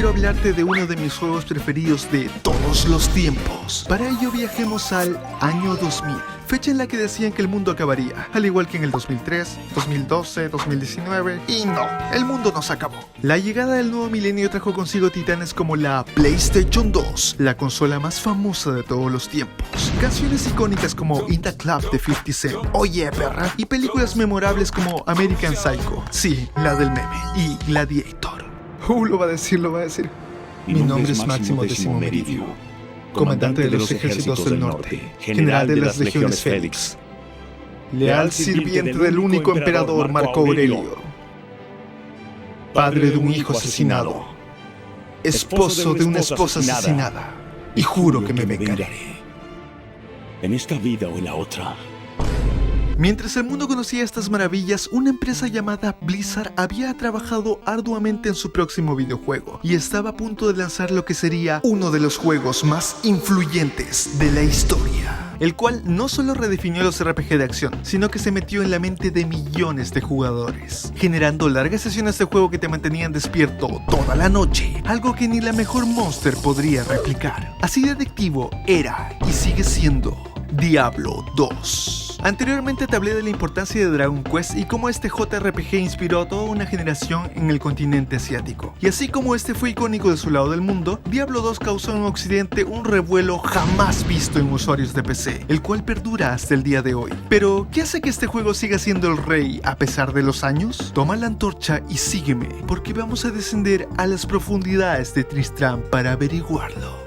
quiero hablarte de uno de mis juegos preferidos de todos los tiempos. Para ello viajemos al año 2000, fecha en la que decían que el mundo acabaría, al igual que en el 2003, 2012, 2019, y no, el mundo no se acabó. La llegada del nuevo milenio trajo consigo titanes como la PlayStation 2, la consola más famosa de todos los tiempos, canciones icónicas como In the Club de 50 Cent, Oye perra, y películas memorables como American Psycho, sí, la del meme, y Gladiator. Lo va a decir. Mi nombre es Máximo Décimo Meridio, comandante de los ejércitos del norte, general de las legiones Félix, leal sirviente del único emperador Marco Aurelio, padre de un hijo asesinado, esposo de una esposa asesinada, y juro que me vengaré. En esta vida o en la otra. Mientras el mundo conocía estas maravillas, una empresa llamada Blizzard había trabajado arduamente en su próximo videojuego y estaba a punto de lanzar lo que sería uno de los juegos más influyentes de la historia, el cual no solo redefinió los RPG de acción, sino que se metió en la mente de millones de jugadores, generando largas sesiones de juego que te mantenían despierto toda la noche, algo que ni la mejor Monster podría replicar. Así de adictivo era y sigue siendo Diablo 2. Anteriormente te hablé de la importancia de Dragon Quest y cómo este JRPG inspiró a toda una generación en el continente asiático. Y así como este fue icónico de su lado del mundo, Diablo 2 causó en Occidente un revuelo jamás visto en usuarios de PC, el cual perdura hasta el día de hoy. Pero, ¿qué hace que este juego siga siendo el rey a pesar de los años? Toma la antorcha y sígueme, porque vamos a descender a las profundidades de Tristram para averiguarlo.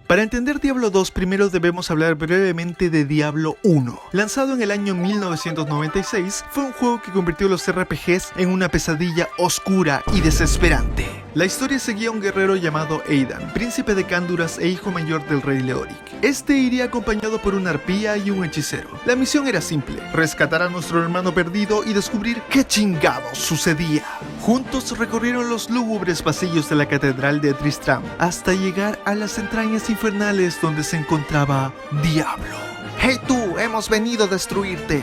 Para entender Diablo 2, primero debemos hablar brevemente de Diablo 1. Lanzado en el año 1996, fue un juego que convirtió los RPGs en una pesadilla oscura y desesperante. La historia seguía a un guerrero llamado Aidan, príncipe de Cánduras e hijo mayor del rey Leoric. Este iría acompañado por una arpía y un hechicero. La misión era simple: rescatar a nuestro hermano perdido y descubrir qué chingados sucedía. Juntos recorrieron los lúgubres pasillos de la catedral de Tristram hasta llegar a las entrañas infernales donde se encontraba Diablo. ¡Hey tú! ¡Hemos venido a destruirte!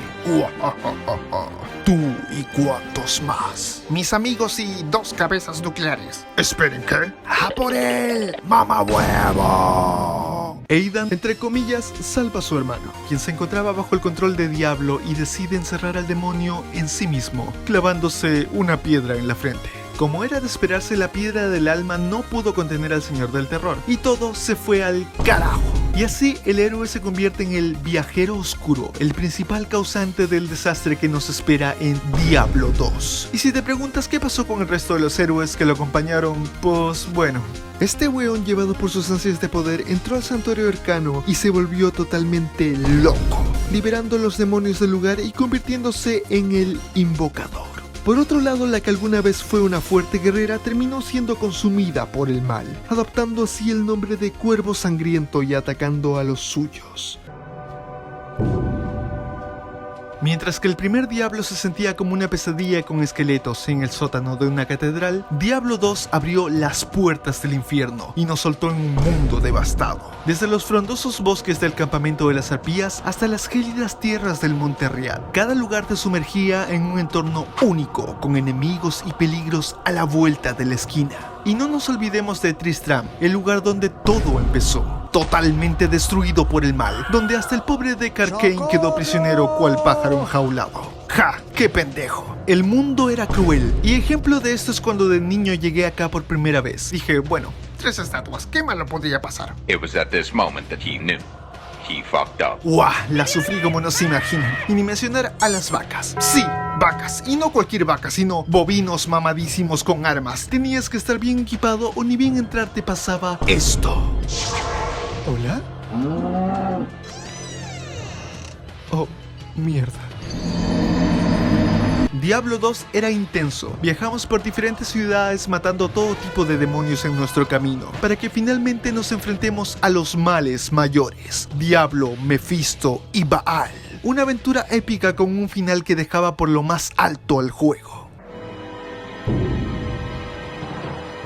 ¿Tú y cuántos más? Mis amigos y 2 cabezas nucleares. ¿Esperen qué? ¡A por él! ¡Mamá huevo! Aidan, entre comillas, salva a su hermano, quien se encontraba bajo el control de Diablo, y decide encerrar al demonio en sí mismo, clavándose una piedra en la frente. Como era de esperarse, la piedra del alma no pudo contener al Señor del Terror, y todo se fue al carajo. Y así el héroe se convierte en el viajero oscuro, el principal causante del desastre que nos espera en Diablo 2. Y si te preguntas qué pasó con el resto de los héroes que lo acompañaron, pues bueno. Este weón, llevado por sus ansias de poder, entró al santuario arcano y se volvió totalmente loco, liberando a los demonios del lugar y convirtiéndose en el invocador. Por otro lado, la que alguna vez fue una fuerte guerrera terminó siendo consumida por el mal, adoptando así el nombre de Cuervo Sangriento y atacando a los suyos. Mientras que el primer Diablo se sentía como una pesadilla con esqueletos en el sótano de una catedral, Diablo 2 abrió las puertas del infierno y nos soltó en un mundo devastado. Desde los frondosos bosques del campamento de las arpías hasta las gélidas tierras del Monte Real, cada lugar te sumergía en un entorno único, con enemigos y peligros a la vuelta de la esquina. Y no nos olvidemos de Tristram, el lugar donde todo empezó, totalmente destruido por el mal, donde hasta el pobre Deck Arcane quedó prisionero cual pájaro enjaulado. ¡Ja! ¡Qué pendejo! El mundo era cruel, y ejemplo de esto es cuando de niño llegué acá por primera vez. Dije, bueno, 3 estatuas, ¿qué malo podía pasar? It was at this moment that he knew. He fucked up. ¡Guau! La sufrí como no se imaginan. Y ni mencionar a las vacas. ¡Sí! Vacas, y no cualquier vaca, sino bovinos mamadísimos con armas. Tenías que estar bien equipado o ni bien entrar te pasaba esto. ¿Hola? Oh, mierda. Diablo 2 era intenso. Viajamos por diferentes ciudades matando todo tipo de demonios en nuestro camino, para que finalmente nos enfrentemos a los males mayores: Diablo, Mefisto y Baal. Una aventura épica con un final que dejaba por lo más alto al juego.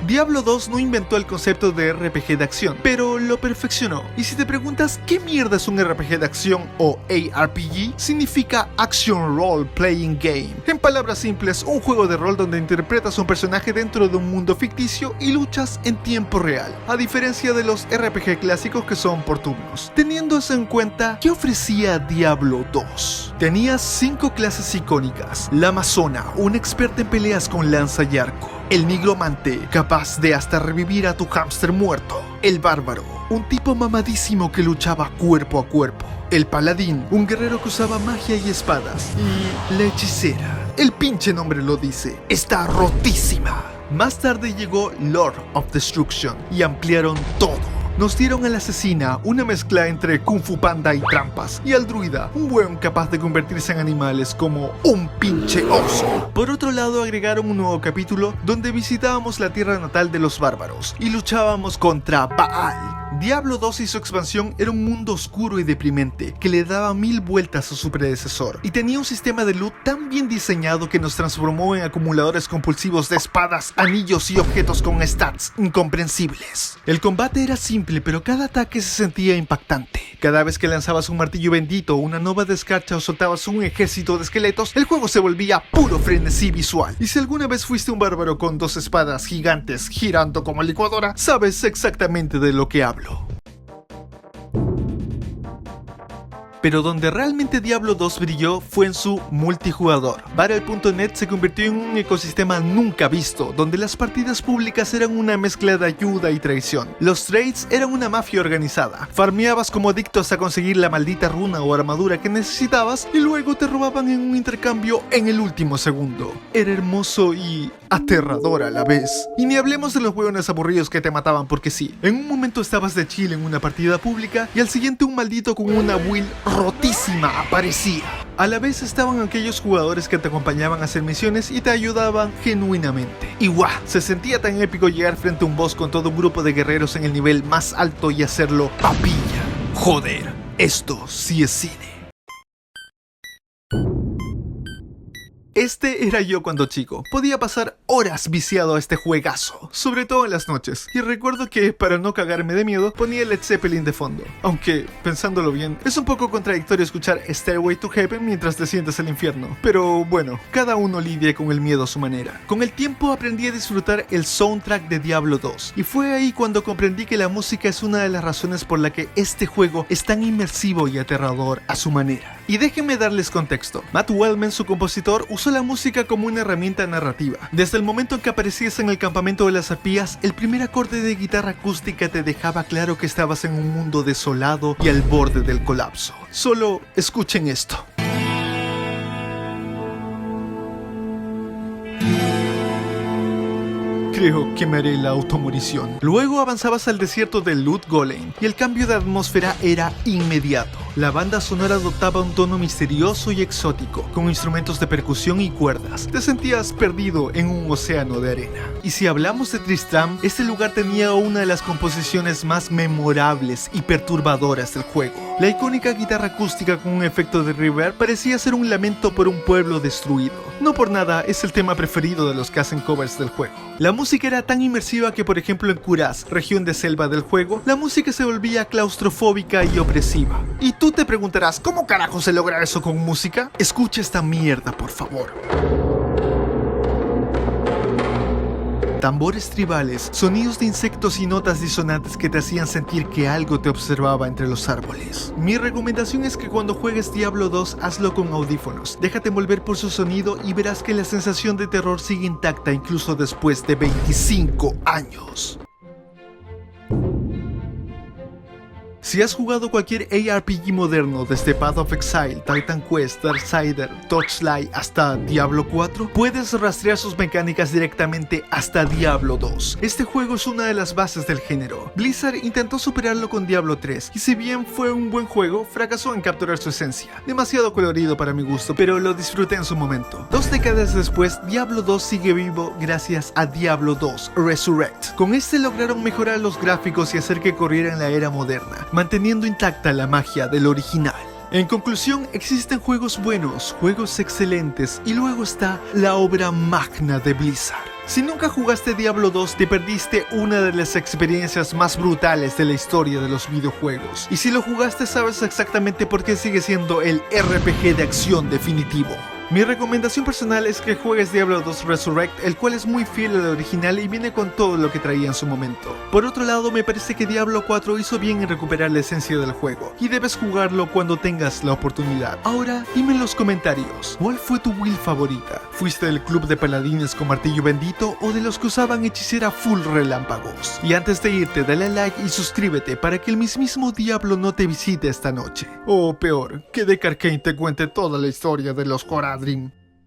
Diablo 2 no inventó el concepto de RPG de acción, pero lo perfeccionó. Y si te preguntas qué mierda es un RPG de acción o ARPG, significa Action Role Playing Game. En palabras simples, un juego de rol donde interpretas un personaje dentro de un mundo ficticio y luchas en tiempo real, a diferencia de los RPG clásicos que son por turnos. Teniendo eso en cuenta, ¿qué ofrecía Diablo 2? Tenía 5 clases icónicas: la Amazona, una experta en peleas con lanza y arco; el Nigromante, capaz de hasta revivir a tu hámster muerto; el Bárbaro, un tipo mamadísimo que luchaba cuerpo a cuerpo; el Paladín, un guerrero que usaba magia y espadas; y la Hechicera, el pinche nombre lo dice, está rotísima. Más tarde llegó Lord of Destruction y ampliaron todo. Nos dieron a la asesina, una mezcla entre Kung Fu Panda y trampas, y al druida, un weón capaz de convertirse en animales como un pinche oso. Por otro lado, agregaron un nuevo capítulo donde visitábamos la tierra natal de los bárbaros y luchábamos contra Baal. Diablo 2 y su expansión era un mundo oscuro y deprimente que le daba 1000 vueltas a su predecesor, y tenía un sistema de loot tan bien diseñado que nos transformó en acumuladores compulsivos de espadas, anillos y objetos con stats incomprensibles. El combate era simple, pero cada ataque se sentía impactante. Cada vez que lanzabas un martillo bendito, una nova de escarcha o soltabas un ejército de esqueletos, el juego se volvía puro frenesí visual. Y si alguna vez fuiste un bárbaro con 2 espadas gigantes girando como licuadora, sabes exactamente de lo que hablo. Pero donde realmente Diablo 2 brilló fue en su multijugador. Battle.net se convirtió en un ecosistema nunca visto, donde las partidas públicas eran una mezcla de ayuda y traición. Los trades eran una mafia organizada. Farmeabas como adicto hasta conseguir la maldita runa o armadura que necesitabas y luego te robaban en un intercambio en el último segundo. Era hermoso y aterrador a la vez. Y ni hablemos de los hueones aburridos que te mataban porque sí. En un momento estabas de chill en una partida pública y al siguiente un maldito con una build rotísima aparecía. A la vez estaban aquellos jugadores que te acompañaban a hacer misiones y te ayudaban genuinamente. Y guau, se sentía tan épico llegar frente a un boss con todo un grupo de guerreros en el nivel más alto y hacerlo papilla. Joder, esto sí es cine. Este era yo cuando chico. Podía pasar horas viciado a este juegazo, sobre todo en las noches. Y recuerdo que, para no cagarme de miedo, ponía Led Zeppelin de fondo. Aunque, pensándolo bien, es un poco contradictorio escuchar Stairway to Heaven mientras te sientes al infierno. Pero bueno, cada uno lidia con el miedo a su manera. Con el tiempo aprendí a disfrutar el soundtrack de Diablo 2. Y fue ahí cuando comprendí que la música es una de las razones por la que este juego es tan inmersivo y aterrador a su manera. Y déjenme darles contexto. Matt Wellman, su compositor, usó la música como una herramienta narrativa. Desde el momento en que aparecías en el campamento de las arpías, el primer acorde de guitarra acústica te dejaba claro que estabas en un mundo desolado y al borde del colapso. Solo escuchen esto. Creo que me haré la automorición. Luego avanzabas al desierto de Lut Gholein y el cambio de atmósfera era inmediato. La banda sonora adoptaba un tono misterioso y exótico, con instrumentos de percusión y cuerdas. Te sentías perdido en un océano de arena. Y si hablamos de Tristram, este lugar tenía una de las composiciones más memorables y perturbadoras del juego. La icónica guitarra acústica con un efecto de reverb parecía ser un lamento por un pueblo destruido. No por nada es el tema preferido de los que hacen covers del juego. La música era tan inmersiva que, por ejemplo, en Kuraz, región de selva del juego, la música se volvía claustrofóbica y opresiva. Y tú te preguntarás, ¿cómo carajo se logra eso con música? Escucha esta mierda, por favor. Tambores tribales, sonidos de insectos y notas disonantes que te hacían sentir que algo te observaba entre los árboles. Mi recomendación es que cuando juegues Diablo 2, hazlo con audífonos. Déjate envolver por su sonido y verás que la sensación de terror sigue intacta incluso después de 25 años. Si has jugado cualquier ARPG moderno desde Path of Exile, Titan Quest, Darksider, Torchlight hasta Diablo 4, puedes rastrear sus mecánicas directamente hasta Diablo 2. Este juego es una de las bases del género. Blizzard intentó superarlo con Diablo 3, y si bien fue un buen juego, fracasó en capturar su esencia. Demasiado colorido para mi gusto, pero lo disfruté en su momento. 2 décadas después, Diablo 2 sigue vivo gracias a Diablo 2 Resurrect. Con este lograron mejorar los gráficos y hacer que corriera en la era moderna, manteniendo intacta la magia del original. En conclusión, existen juegos buenos, juegos excelentes y luego está la obra magna de Blizzard. Si nunca jugaste Diablo 2, te perdiste una de las experiencias más brutales de la historia de los videojuegos. Y si lo jugaste, sabes exactamente por qué sigue siendo el RPG de acción definitivo. Mi recomendación personal es que juegues Diablo 2 Resurrect, el cual es muy fiel al original y viene con todo lo que traía en su momento. Por otro lado, me parece que Diablo 4 hizo bien en recuperar la esencia del juego, y debes jugarlo cuando tengas la oportunidad. Ahora, dime en los comentarios, ¿cuál fue tu build favorita? ¿Fuiste del club de paladines con martillo bendito o de los que usaban hechicera full relámpagos? Y antes de irte, dale a like y suscríbete para que el mismísimo Diablo no te visite esta noche. O peor, que Deck Arcane te cuente toda la historia de los Coradrim.